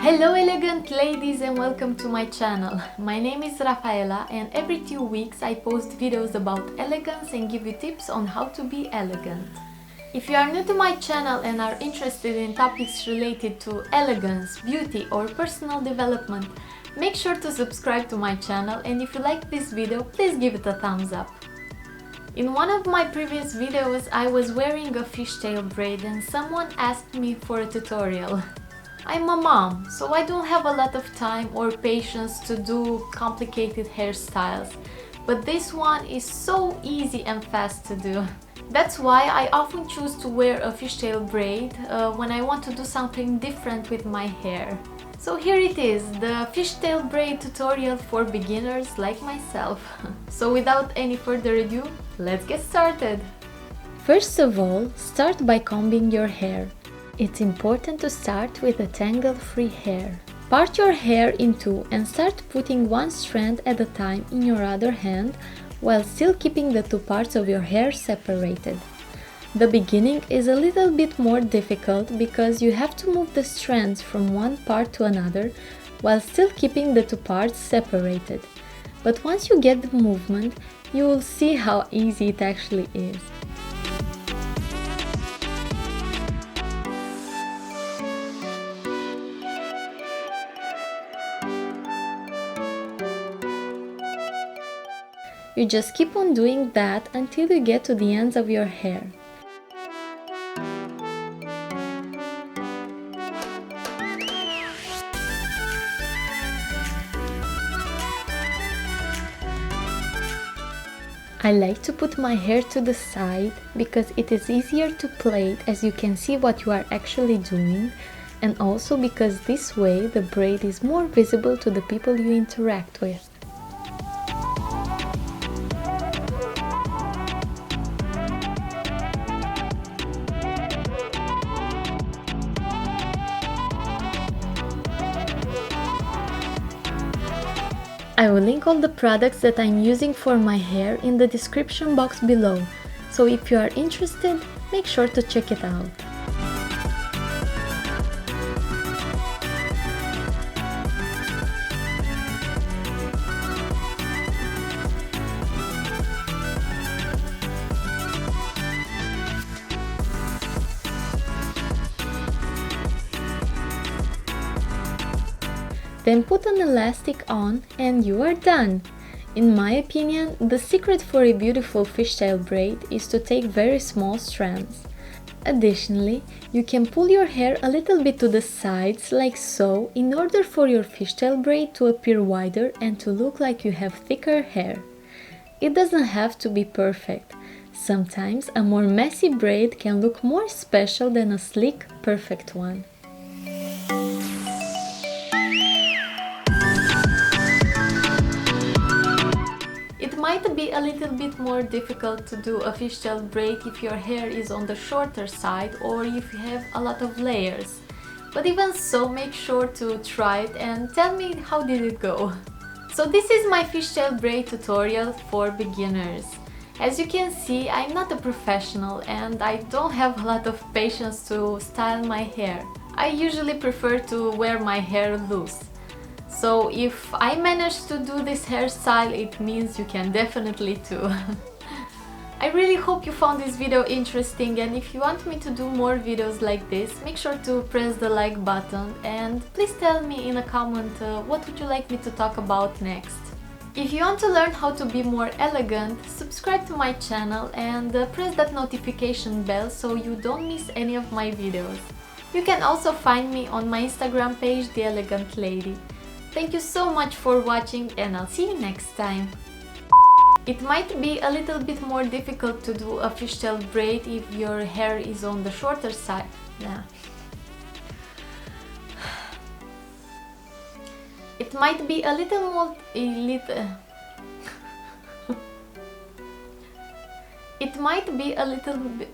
Hello elegant ladies and welcome to my channel. My name is Rafaela and every 2 weeks I post videos about elegance and give you tips on how to be elegant. If you are new to my channel and are interested in topics related to elegance, beauty or personal development, make sure to subscribe to my channel, and if you like this video, please give it a thumbs up. In one of my previous videos I was wearing a fishtail braid and someone asked me for a tutorial. I'm a mom, so I don't have a lot of time or patience to do complicated hairstyles, but this one is so easy and fast to do. That's why I often choose to wear a fishtail braid when I want to do something different with my hair. So here it is, the fishtail braid tutorial for beginners like myself. So without any further ado, let's get started! First of all, start by combing your hair. It's important to start with a tangle-free hair. Part your hair in two and start putting one strand at a time in your other hand while still keeping the two parts of your hair separated. The beginning is a little bit more difficult because you have to move the strands from one part to another while still keeping the two parts separated. But once you get the movement, you will see how easy it actually is. You just keep on doing that until you get to the ends of your hair. I like to put my hair to the side because it is easier to plait as you can see what you are actually doing, and also because this way the braid is more visible to the people you interact with. I will link all the products that I'm using for my hair in the description box below, so if you are interested, make sure to check it out. Then put an elastic on and you are done! In my opinion, the secret for a beautiful fishtail braid is to take very small strands. Additionally, you can pull your hair a little bit to the sides like so in order for your fishtail braid to appear wider and to look like you have thicker hair. It doesn't have to be perfect. Sometimes a more messy braid can look more special than a sleek, perfect one. It might be a little bit more difficult to do a fishtail braid if your hair is on the shorter side or if you have a lot of layers. But even so, make sure to try it and tell me how did it go. So this is my fishtail braid tutorial for beginners. As you can see, I'm not a professional and I don't have a lot of patience to style my hair. I usually prefer to wear my hair loose. So if I manage to do this hairstyle, it means you can definitely too. I really hope you found this video interesting, and if you want me to do more videos like this, make sure to press the like button and please tell me in a comment what would you like me to talk about next. If you want to learn how to be more elegant, subscribe to my channel and press that notification bell so you don't miss any of my videos. You can also find me on my Instagram page, The Elegant Lady. Thank you so much for watching and I'll see you next time. It might be a little bit more difficult to do a fishtail braid if your hair is on the shorter side. It might be a little more... It might be a little bit...